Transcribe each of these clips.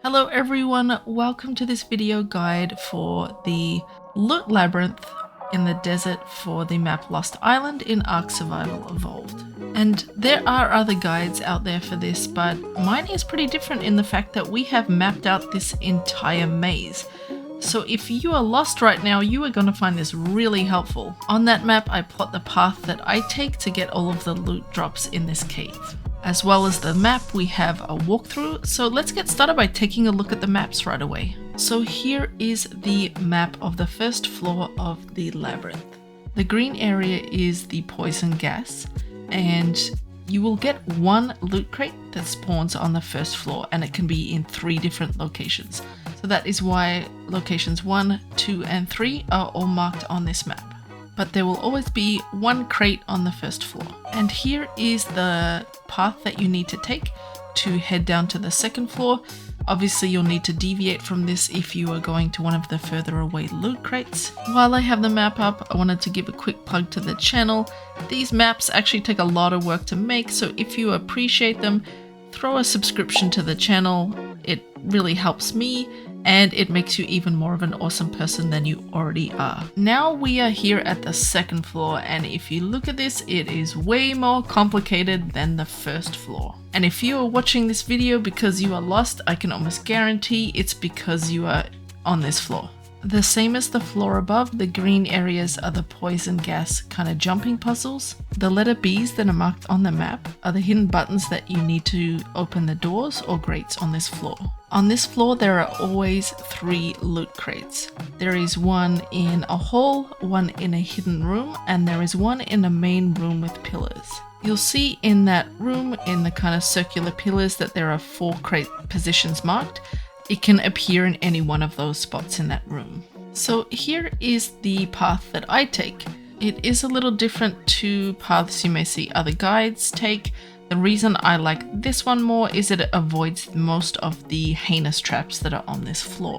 Hello everyone, welcome to this video guide for the Loot Labyrinth in the desert for the map Lost Island in Ark Survival Evolved. And there are other guides out there for this, but mine is pretty different in the fact that we have mapped out this entire maze. So if you are lost right now, you are going to find this really helpful. On that map, I plot the path that I take to get all of the loot drops in this cave. As well as the map, we have a walkthrough, so let's get started by taking a look at the maps right away. So here is the map of the first floor of the labyrinth. The green area is the poison gas, and you will get one loot crate that spawns on the first floor, and it can be in 3 different locations. So that is why locations 1, 2, and 3 are all marked on this map. But there will always be one crate on the first floor. And here is the path that you need to take to head down to the second floor. Obviously you'll need to deviate from this if you are going to one of the further away loot crates. While I have the map up, I wanted to give a quick plug to the channel. These maps actually take a lot of work to make, so if you appreciate them, throw a subscription to the channel. It really helps me, and it makes you even more of an awesome person than you already are. Now we are here at the second floor, and if you look at this, it is way more complicated than the first floor. And if you are watching this video because you are lost, I can almost guarantee it's because you are on this floor. The same as the floor above, the green areas are the poison gas kind of jumping puzzles. The letter B's that are marked on the map are the hidden buttons that you need to open the doors or grates on this floor. On this floor, there are always 3 loot crates. There is one in a hall, one in a hidden room, and there is one in a main room with pillars. You'll see in that room, in the kind of circular pillars, that there are 4 crate positions marked. It can appear in any one of those spots in that room. So here is the path that I take. It is a little different to paths you may see other guides take. The reason I like this one more is that it avoids most of the heinous traps that are on this floor.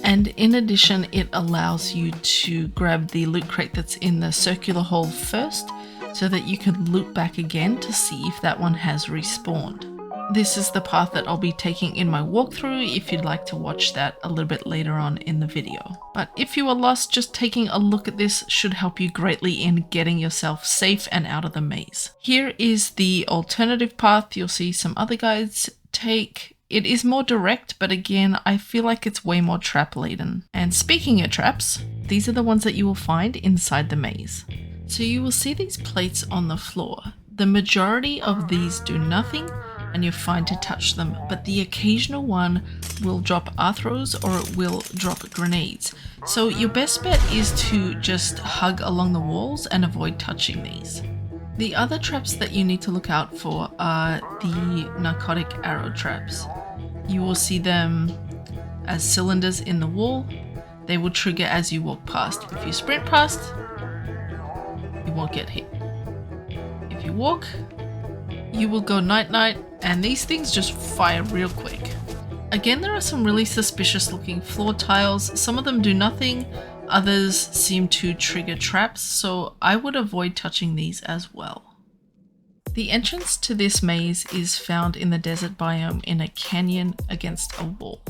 And in addition, it allows you to grab the loot crate that's in the circular hole first, so that you can loot back again to see if that one has respawned. This is the path that I'll be taking in my walkthrough if you'd like to watch that a little bit later on in the video. But if you are lost, just taking a look at this should help you greatly in getting yourself safe and out of the maze. Here is the alternative path you'll see some other guides take. It is more direct, but again, I feel like it's way more trap laden. And speaking of traps, these are the ones that you will find inside the maze. So you will see these plates on the floor. The majority of these do nothing, and you're fine to touch them, but the occasional one will drop arthros or it will drop grenades. So your best bet is to just hug along the walls and avoid touching these. The other traps that you need to look out for are the narcotic arrow traps. You will see them as cylinders in the wall. They will trigger as you walk past. If you sprint past, you won't get hit. If you walk, you will go night-night, and these things just fire real quick. Again, there are some really suspicious looking floor tiles. Some of them do nothing, others seem to trigger traps, so I would avoid touching these as well. The entrance to this maze is found in the desert biome in a canyon against a wall.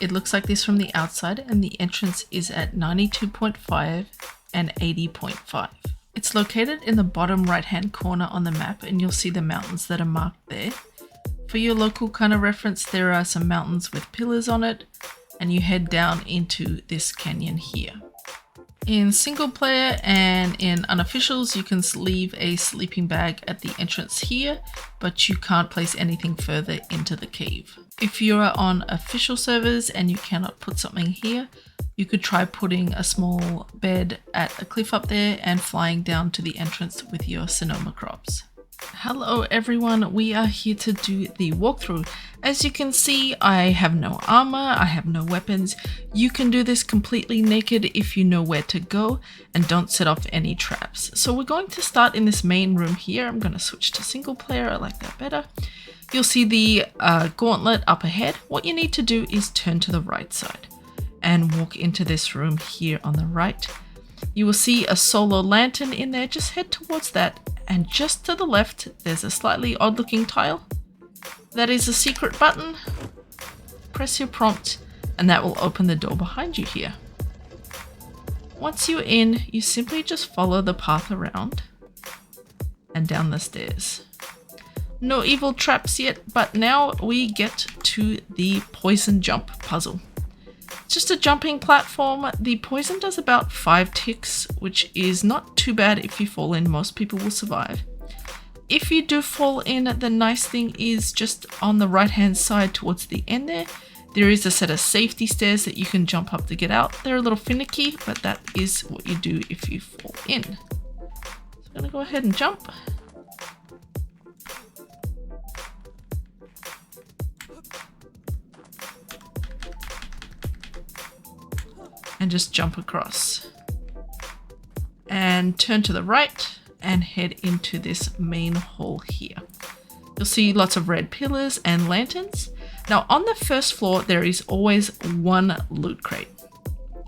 It looks like this from the outside, and the entrance is at 92.5 and 80.5. It's located in the bottom right hand corner on the map, and you'll see the mountains that are marked there. For your local kind of reference, there are some mountains with pillars on it, and you head down into this canyon here. In single player and in unofficials, you can leave a sleeping bag at the entrance here, but you can't place anything further into the cave. If you are on official servers and you cannot put something here, you could try putting a small bed at a cliff up there and flying down to the entrance with your Sonoma crops. Hello everyone, we are here to do the walkthrough. As you can see, I have no armor, I have no weapons. You can do this completely naked if you know where to go and don't set off any traps. So we're going to start in this main room here. I'm going to switch to single player, I like that better. You'll see the gauntlet up ahead. What you need to do is turn to the right side and walk into this room here on the right. You will see a solo lantern in there. Just head towards that, and just to the left there's a slightly odd looking tile. That is a secret button. press your prompt, and that will open the door behind you here. Once you're in, you simply just follow the path around and down the stairs. No evil traps yet, but now we get to the poison jump puzzle. It's just a jumping platform. The poison does about 5 ticks, which is not too bad if you fall in. Most people will survive. If you do fall in, the nice thing is just on the right hand side towards the end there is a set of safety stairs that you can jump up to get out. They're a little finicky, but that is what you do if you fall in. So I'm going to go ahead and jump. And just jump across. And turn to the right and head into this main hall here. You'll see lots of red pillars and lanterns. Now on the first floor, there is always one loot crate.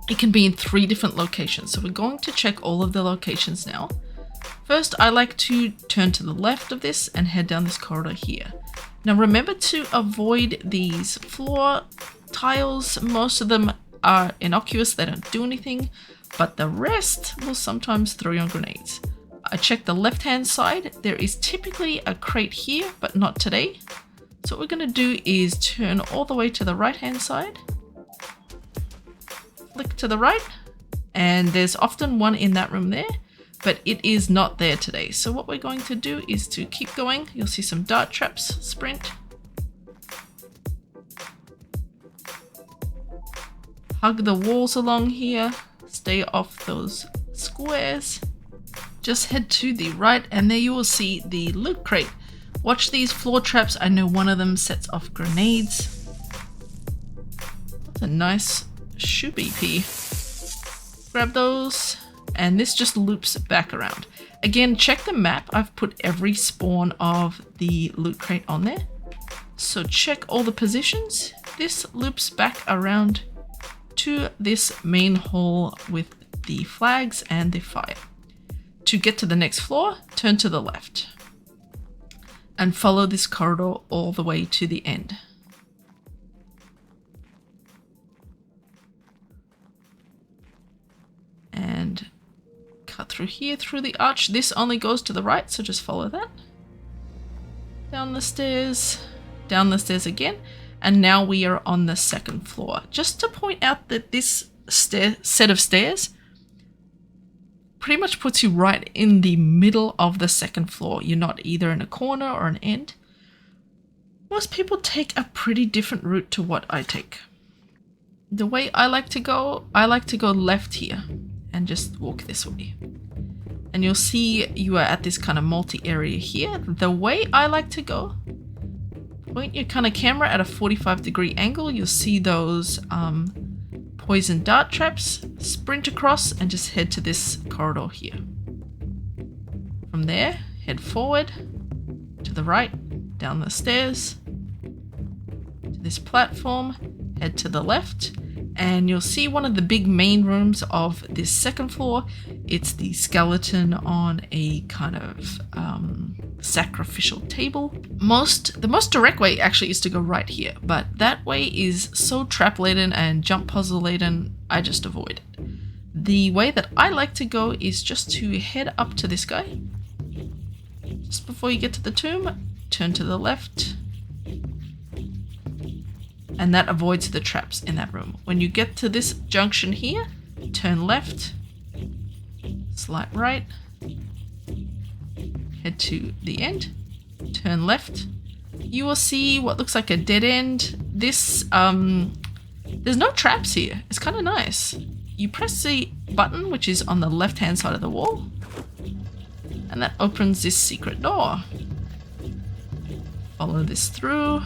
It can be in 3 different locations. So we're going to check all of the locations now. First, I like to turn to the left of this and head down this corridor here. Now remember to avoid these floor tiles. Most of them are innocuous, they don't do anything, but the rest will sometimes throw you on grenades. I checked the left hand side. There is typically a crate here, but not today. So what we're going to do is turn all the way to the right hand side, flick to the right, and there's often one in that room there, but it is not there today. So what we're going to do is to keep going. You'll see some dart traps, sprint, hug the walls along here, stay off those squares. Just head to the right and there you will see the loot crate. Watch these floor traps. I know one of them sets off grenades. That's a nice shoe BP. Grab those and this just loops back around. Again, check the map. I've put every spawn of the loot crate on there. So check all the positions. This loops back around to this main hall with the flags and the fire. To get to the next floor, turn to the left and follow this corridor all the way to the end. And cut through here, through the arch. This only goes to the right, so just follow that. Down the stairs again. And now we are on the second floor. Just to point out that this set of stairs pretty much puts you right in the middle of the second floor. You're not either in a corner or an end. Most people take a pretty different route to what I take. The way I like to go left here and just walk this way. And you'll see you are at this kind of multi-area here. The way I like to go, point your kind of camera at a 45-degree angle. You'll see those poison dart traps. Sprint across and just head to this corridor here. From there, head forward, to the right, down the stairs, to this platform, head to the left, and you'll see one of the big main rooms of this second floor. It's the skeleton on a kind of sacrificial table. The most direct way actually is to go right here, but that way is so trap laden and jump puzzle laden, I just avoid it. The way that I like to go is just to head up to this guy. Just before you get to the tomb, turn to the left, and that avoids the traps in that room. When you get to this junction here, turn left, slight right, head to the end, turn left. You will see what looks like a dead end. This, there's no traps here. It's kind of nice. You press the button, which is on the left-hand side of the wall, and that opens this secret door. Follow this through.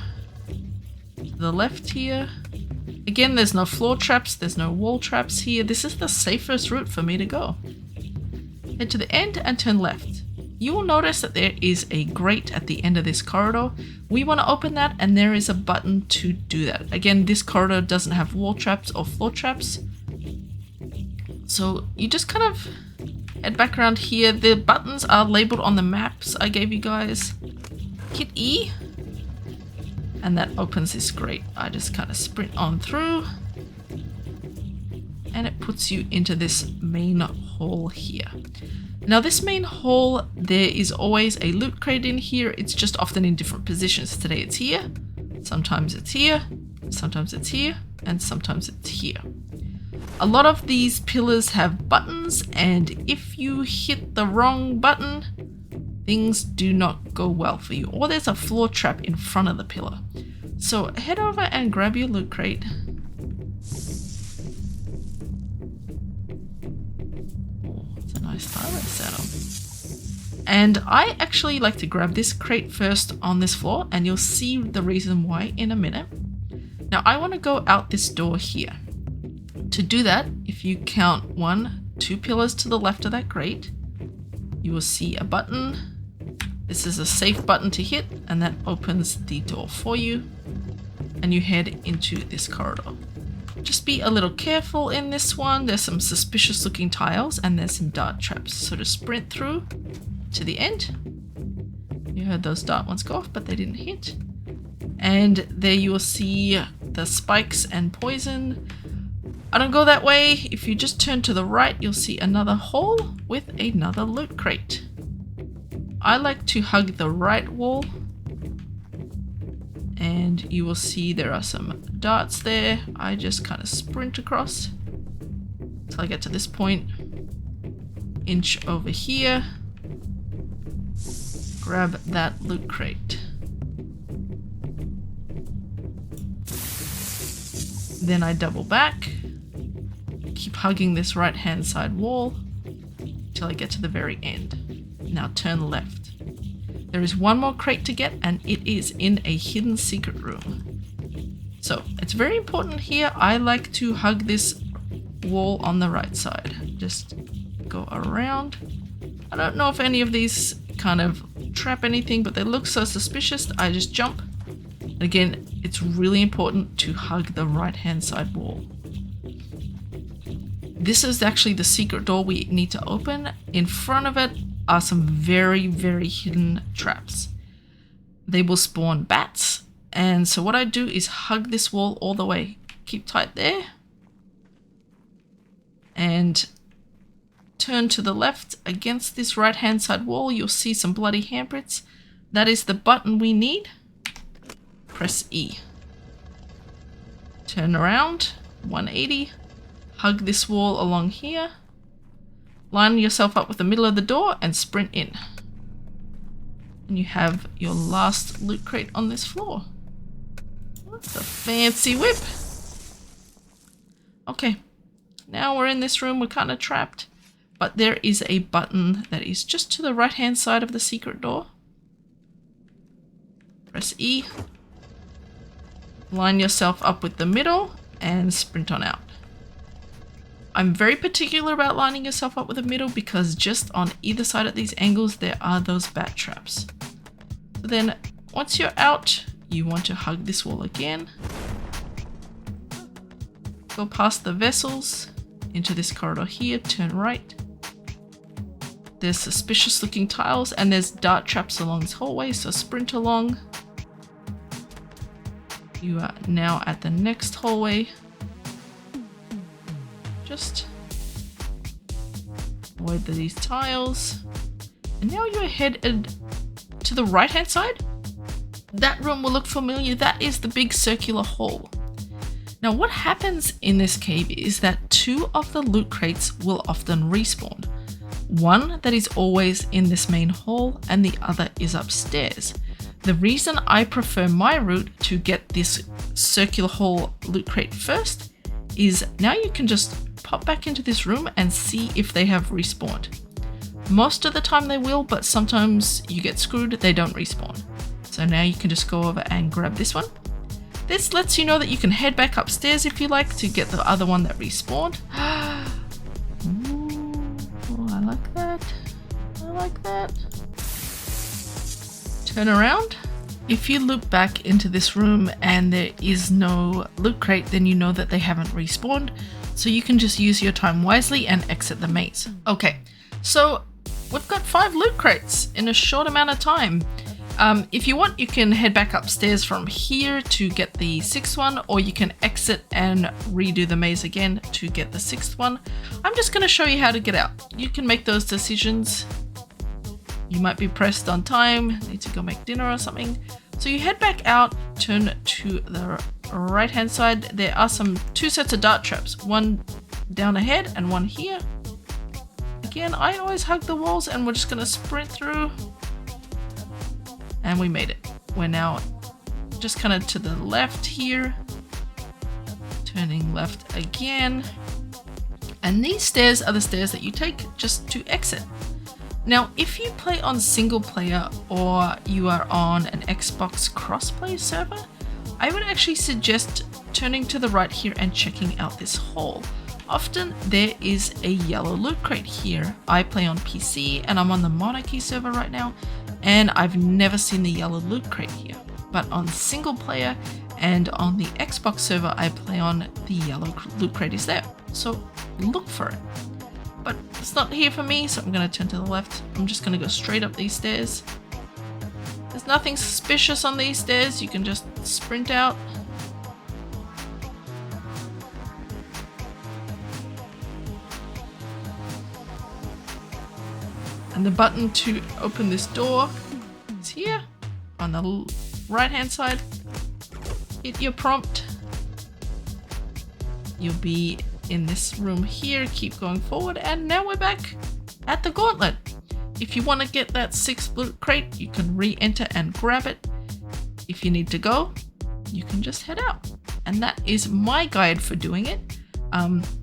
To the left here. Again, there's no floor traps, there's no wall traps here. This is the safest route for me to go. Head to the end and turn left. You will notice that there is a grate at the end of this corridor. We want to open that and there is a button to do that. Again, this corridor doesn't have wall traps or floor traps. So you just kind of head back around here. The buttons are labeled on the maps I gave you guys. Hit E and that opens this grate. I just kind of sprint on through and it puts you into this main hall here. Now this main hall, there is always a loot crate in here. It's just often in different positions. Today it's here, sometimes it's here, sometimes it's here, and sometimes it's here. A lot of these pillars have buttons, and if you hit the wrong button, things do not go well for you. Or there's a floor trap in front of the pillar. So head over and grab your loot crate. Oh, it's a nice tile setup. And I actually like to grab this crate first on this floor, and you'll see the reason why in a minute. Now I want to go out this door here. To do that, if you count 1, 2 pillars to the left of that grate, you will see a button. This is a safe button to hit, and that opens the door for you, and you head into this corridor. Just be a little careful in this one. There's some suspicious looking tiles and there's some dart traps. So just sprint through to the end. You heard those dart ones go off, but they didn't hit. And there you will see the spikes and poison. I don't go that way. If you just turn to the right, you'll see another hole with another loot crate. I like to hug the right wall, and you will see there are some darts there. I just kind of sprint across till I get to this point. Inch over here. Grab that loot crate. Then I double back. Keep hugging this right hand side wall till I get to the very end. Now turn left. There is one more crate to get, and it is in a hidden secret room. So it's very important here. I like to hug this wall on the right side. Just go around. I don't know if any of these kind of trap anything, but they look so suspicious. I just jump. Again, it's really important to hug the right hand side wall. This is actually the secret door we need to open. In front of it are some very, very hidden traps. They will spawn bats. And so what I do is hug this wall all the way. Keep tight there. And turn to the left against this right hand side wall. You'll see some bloody handprints. That is the button we need. Press E. Turn around, 180. Hug this wall along here. Line yourself up with the middle of the door and sprint in. And you have your last loot crate on this floor. That's a fancy whip. Okay, now we're in this room. We're kind of trapped. But there is a button that is just to the right hand side of the secret door. Press E. Line yourself up with the middle and sprint on out. I'm very particular about lining yourself up with the middle because just on either side of these angles there are those bat traps. So then once you're out, you want to hug this wall again. Go past the vessels into this corridor here, turn right. There's suspicious looking tiles and there's dart traps along this hallway, so sprint along. You are now at the next hallway. Just avoid these tiles. And now you're headed to the right hand side. That room will look familiar. That is the big circular hall. Now what happens in this cave is that 2 of the loot crates will often respawn. One that is always in this main hall and the other is upstairs. The reason I prefer my route to get this circular hall loot crate first is now you can just pop back into this room and see if they have respawned. Most of the time they will, but sometimes you get screwed, they don't respawn. So now you can just go over and grab this one. This lets you know that you can head back upstairs if you like to get the other one that respawned. Ooh, I like that. I like that. Turn around. If you look back into this room and there is no loot crate, then you know that they haven't respawned. So you can just use your time wisely and exit the maze. Okay, so we've got 5 loot crates in a short amount of time. If you want, you can head back upstairs from here to get the 6th one, or you can exit and redo the maze again to get the 6th one. I'm just going to show you how to get out. You can make those decisions. You might be pressed on time, need to go make dinner or something. So you head back out, turn to the right hand side. There are two sets of dart traps, one down ahead and one here. Again, I always hug the walls, and we're just going to sprint through. And we made it. We're now just kind of to the left here. Turning left again. And these stairs are the stairs that you take just to exit. Now, if you play on single player or you are on an Xbox crossplay server, I would actually suggest turning to the right here and checking out this hall. Often there is a yellow loot crate here. I play on PC and I'm on the Monarchy server right now, and I've never seen the yellow loot crate here. But on single player and on the Xbox server I play on, the yellow loot crate is there. So look for it. But it's not here for me, so I'm going to turn to the left. I'm just going to go straight up these stairs. There's nothing suspicious on these stairs. You can just sprint out. And the button to open this door is here on the right hand side. Hit your prompt. You'll be in this room here. Keep going forward, and now we're back at the gauntlet. If you want to get that 6th loot crate, you can re-enter and grab it. If you need to go, you can just head out. And that is my guide for doing it.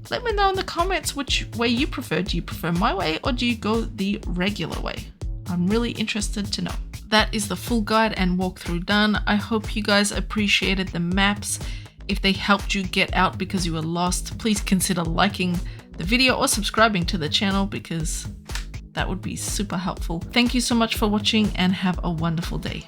Let me know in the comments which way you prefer. Do you prefer my way, or do you go the regular way? I'm really interested to know. That is the full guide and walkthrough done. I hope you guys appreciated the maps. If they helped you get out because you were lost, please consider liking the video or subscribing to the channel, because that would be super helpful. Thank you so much for watching, and have a wonderful day.